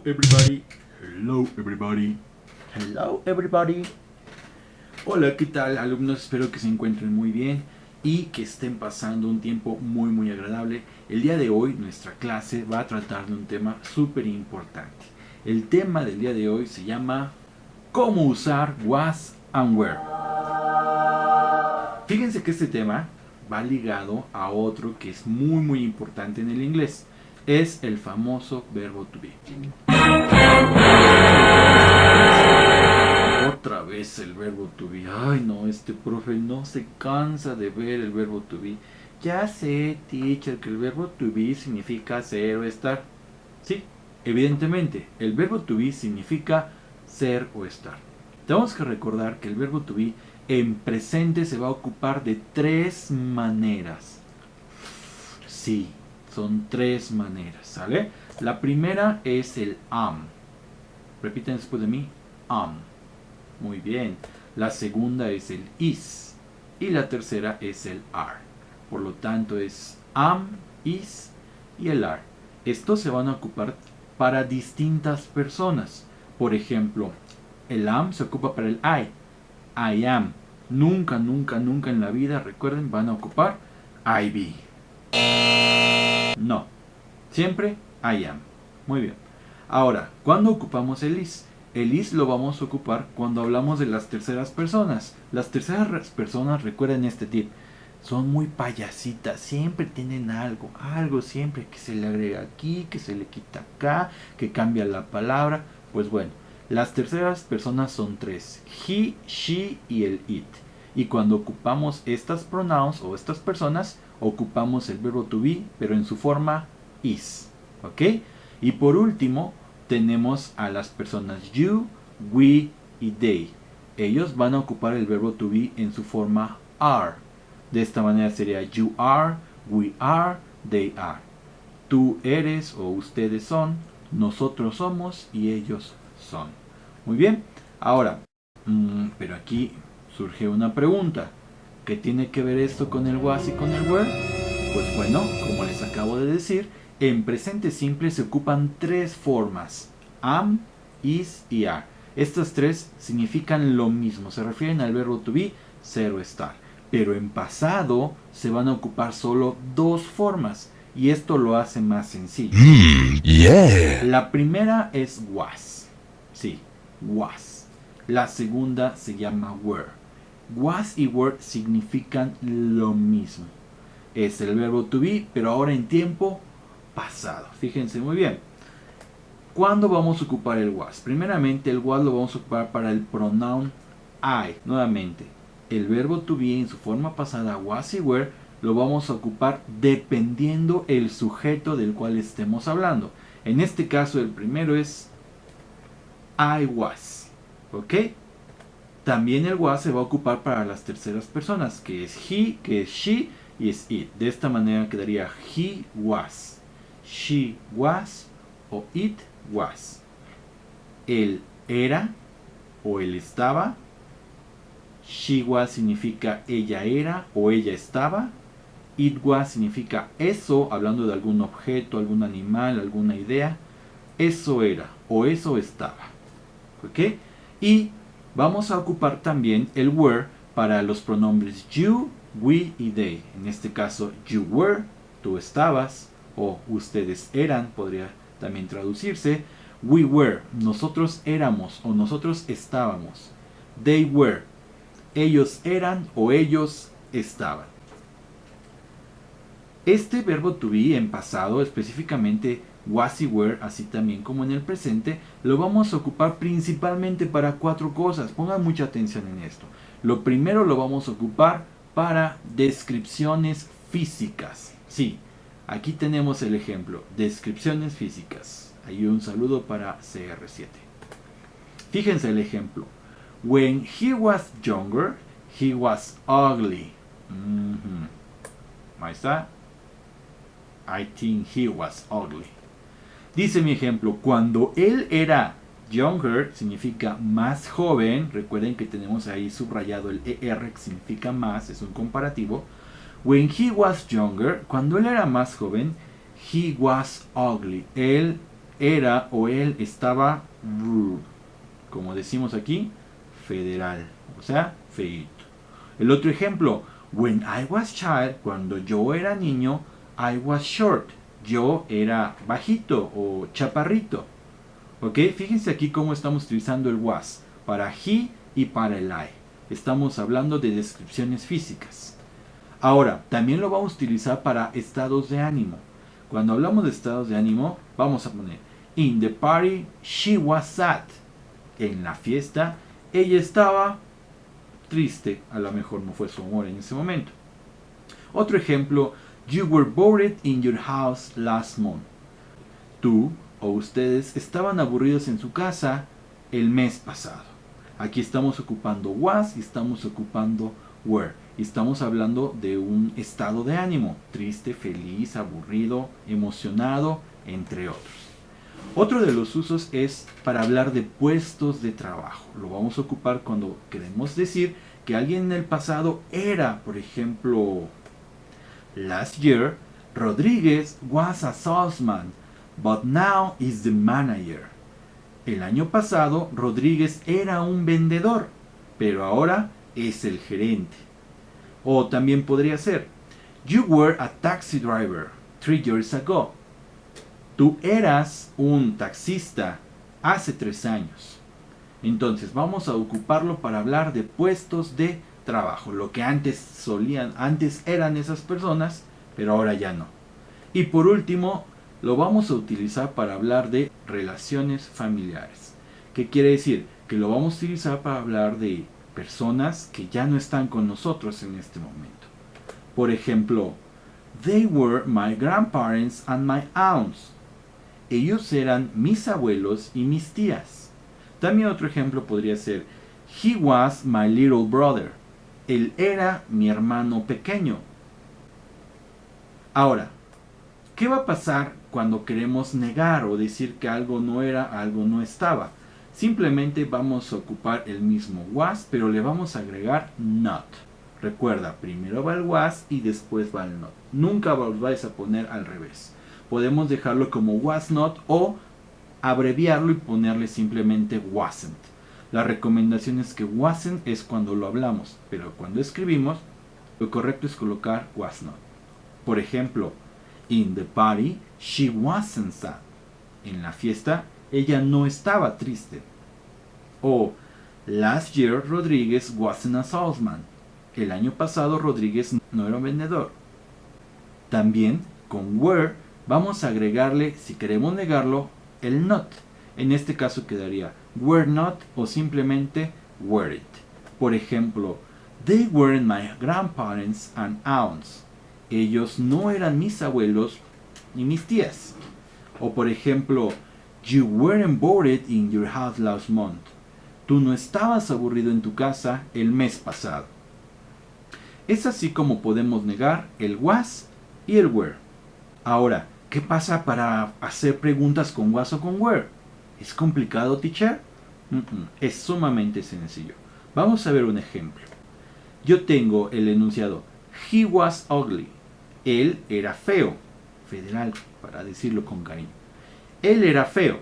everybody. Hello everybody. Hello everybody. Hola, ¿qué tal, alumnos? Espero que se encuentren muy bien y que estén pasando un tiempo muy agradable. El día de hoy nuestra clase va a tratar de un tema súper importante. El tema del día de hoy se llama ¿Cómo usar was and were? Fíjense que este tema va ligado a otro que es muy importante en el inglés. Es el famoso verbo to be. Otra vez el verbo to be. Ay no, este profe no se cansa de ver el verbo to be. Ya sé, teacher, que el verbo to be significa ser o estar. Sí, evidentemente, el verbo to be significa ser o estar. Tenemos que recordar que el verbo to be en presente se va a ocupar de tres maneras. Sí, son tres maneras, ¿sale? La primera es el am. Repiten después de mí, am. Muy bien. La segunda es el is. Y la tercera es el are. Por lo tanto es am, is y el are. Estos se van a ocupar para distintas personas. Por ejemplo, el am se ocupa para el I am. Nunca en la vida, recuerden, van a ocupar I be. No. Siempre I am. Muy bien. Ahora, ¿cuándo ocupamos el is? El is lo vamos a ocupar cuando hablamos de las terceras personas. Las terceras personas, recuerden este tip, son muy payasitas, siempre tienen algo siempre que se le agrega aquí, que se le quita acá, que cambia la palabra. Pues bueno, las terceras personas son tres: he, she y el it. Y cuando ocupamos estas pronouns o estas personas, ocupamos el verbo to be, pero en su forma is. ¿Ok? Y por último, tenemos a las personas you, we y they. Ellos van a ocupar el verbo to be en su forma are. De esta manera sería you are, we are, they are. Tú eres o ustedes son, nosotros somos y ellos son. Muy bien. Ahora, pero aquí surge una pregunta. ¿Qué tiene que ver esto con el was y con el were? Pues bueno, como les acabo de decir, en presente simple se ocupan tres formas: am, is y are. Estas tres significan lo mismo, se refieren al verbo to be, ser o estar. Pero en pasado se van a ocupar solo dos formas, y esto lo hace más sencillo. La primera es was. Sí, was. La segunda se llama were. Was y were significan lo mismo. Es el verbo to be, pero ahora en tiempo pasado. Fíjense muy bien. ¿Cuándo vamos a ocupar el was? Primeramente, el was lo vamos a ocupar para el pronoun I. Nuevamente, el verbo to be en su forma pasada, was y were, lo vamos a ocupar dependiendo el sujeto del cual estemos hablando. En este caso, el primero es I was. ¿Ok? También el was se va a ocupar para las terceras personas, que es he, que es she y es it. De esta manera quedaría he was, she was o it was. Él era o él estaba. She was significa ella era o ella estaba. It was significa eso, hablando de algún objeto, algún animal, alguna idea. Eso era o eso estaba. ¿Ok? Y vamos a ocupar también el were para los pronombres you, we y they. En este caso, you were, tú estabas, o ustedes eran, podría también traducirse. We were, nosotros éramos o nosotros estábamos. They were, ellos eran o ellos estaban. Este verbo to be en pasado, específicamente was y were, así también como en el presente, lo vamos a ocupar principalmente para cuatro cosas. Pongan mucha atención en esto. Lo primero lo vamos a ocupar para descripciones físicas. Sí, aquí tenemos el ejemplo, descripciones físicas. Ahí un saludo para CR7. Fíjense el ejemplo. When he was younger, he was ugly. Ahí está. I think he was ugly. Dice mi ejemplo, cuando él era younger, significa más joven. Recuerden que tenemos ahí subrayado el ER, que significa más, es un comparativo. When he was younger, cuando él era más joven, he was ugly. Él era o él estaba rude. Como decimos aquí, federal. O sea, feito. El otro ejemplo. When I was child, cuando yo era niño, I was short. Yo era bajito o chaparrito. ¿Ok? Fíjense aquí cómo estamos utilizando el was para he y para el I. Estamos hablando de descripciones físicas. Ahora, también lo vamos a utilizar para estados de ánimo. Cuando hablamos de estados de ánimo, vamos a poner in the party she was sad. En la fiesta, ella estaba triste. A lo mejor no fue su humor en ese momento. Otro ejemplo, you were bored in your house last month. Tú o ustedes estaban aburridos en su casa el mes pasado. Aquí estamos ocupando was y estamos ocupando were. Y estamos hablando de un estado de ánimo, triste, feliz, aburrido, emocionado, entre otros. Otro de los usos es para hablar de puestos de trabajo. Lo vamos a ocupar cuando queremos decir que alguien en el pasado era, por ejemplo, last year, Rodríguez was a salesman, but now is the manager. El año pasado, Rodríguez era un vendedor, pero ahora es el gerente. O también podría ser, you were a taxi driver 3 years ago. Tú eras un taxista hace 3 años. Entonces vamos a ocuparlo para hablar de puestos de trabajo. Lo que antes eran esas personas, pero ahora ya no. Y por último, lo vamos a utilizar para hablar de relaciones familiares. ¿Qué quiere decir? Que lo vamos a utilizar para hablar de personas que ya no están con nosotros en este momento. Por ejemplo, they were my grandparents and my aunts. Ellos eran mis abuelos y mis tías. También otro ejemplo podría ser, he was my little brother. Él era mi hermano pequeño. Ahora, ¿qué va a pasar cuando queremos negar o decir que algo no era, algo no estaba? Simplemente vamos a ocupar el mismo was, pero le vamos a agregar not. Recuerda, primero va el was y después va el not. Nunca los vais a poner al revés. Podemos dejarlo como was not o abreviarlo y ponerle simplemente wasn't. La recomendación es que wasn't es cuando lo hablamos, pero cuando escribimos, lo correcto es colocar was not. Por ejemplo, in the party, she wasn't sad. En la fiesta, ella no estaba triste. O, last year, Rodríguez wasn't a salesman. El año pasado, Rodríguez no era un vendedor. También, con were, vamos a agregarle, si queremos negarlo, el not. En este caso quedaría were not o simplemente were it. Por ejemplo, they weren't my grandparents and aunts. Ellos no eran mis abuelos ni mis tías. O por ejemplo, you weren't bored in your house last month. Tú no estabas aburrido en tu casa el mes pasado. Es así como podemos negar el was y el were. Ahora, ¿qué pasa para hacer preguntas con was o con were? ¿Es complicado, teacher? Es sumamente sencillo. Vamos a ver un ejemplo. Yo tengo el enunciado he was ugly. Él era feo. Federal, para decirlo con cariño. Él era feo.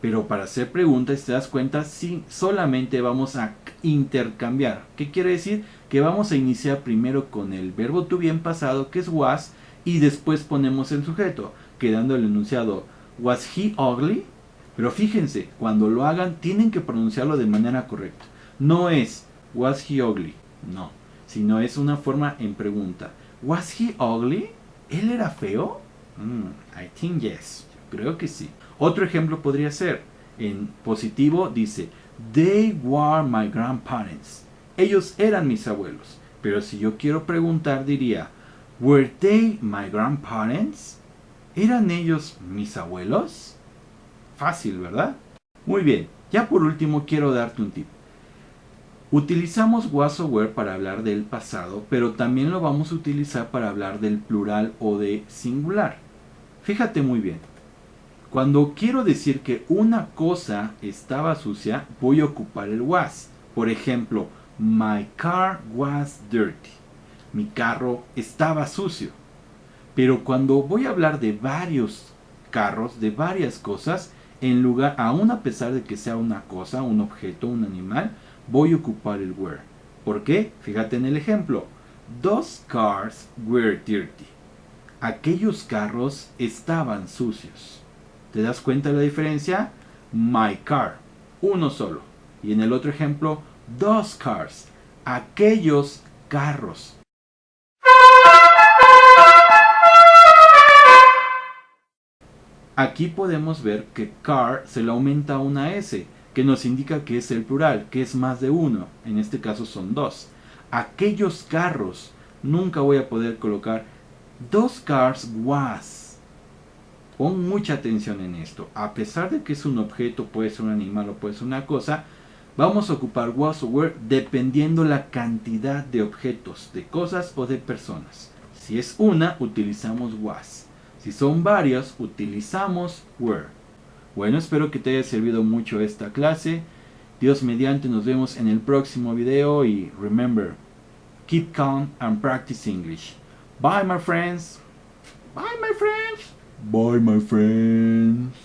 Pero para hacer preguntas, te das cuenta, sí, solamente vamos a intercambiar. ¿Qué quiere decir? Que vamos a iniciar primero con el verbo to be en pasado, que es was, y después ponemos el sujeto, quedando el enunciado was he ugly. Pero fíjense, cuando lo hagan, tienen que pronunciarlo de manera correcta. No es was he ugly, no, sino es una forma en pregunta. Was he ugly? ¿Él era feo? I think yes. Yo creo que sí. Otro ejemplo podría ser, en positivo dice, they were my grandparents. Ellos eran mis abuelos. Pero si yo quiero preguntar diría, were they my grandparents? ¿Eran ellos mis abuelos? Fácil, ¿verdad? Muy bien, ya por último quiero darte un tip. Utilizamos was o were para hablar del pasado, pero también lo vamos a utilizar para hablar del plural o de singular. Fíjate muy bien. Cuando quiero decir que una cosa estaba sucia, voy a ocupar el was. Por ejemplo, my car was dirty. Mi carro estaba sucio. Pero cuando voy a hablar de varios carros, de varias cosas, en lugar, aún a pesar de que sea una cosa, un objeto, un animal, voy a ocupar el were. ¿Por qué? Fíjate en el ejemplo. Those cars were dirty. Aquellos carros estaban sucios. ¿Te das cuenta de la diferencia? My car, uno solo. Y en el otro ejemplo, those cars, aquellos carros. Aquí podemos ver que car se le aumenta una S, que nos indica que es el plural, que es más de uno. En este caso son dos. Aquellos carros. Nunca voy a poder colocar those cars was. Pon mucha atención en esto. A pesar de que es un objeto, puede ser un animal o puede ser una cosa, vamos a ocupar was o were dependiendo la cantidad de objetos, de cosas o de personas. Si es una, utilizamos was. Si son varios, utilizamos were. Bueno, espero que te haya servido mucho esta clase. Dios mediante, nos vemos en el próximo video y remember, keep calm and practice English. Bye my friends. Bye my friends. Bye my friends.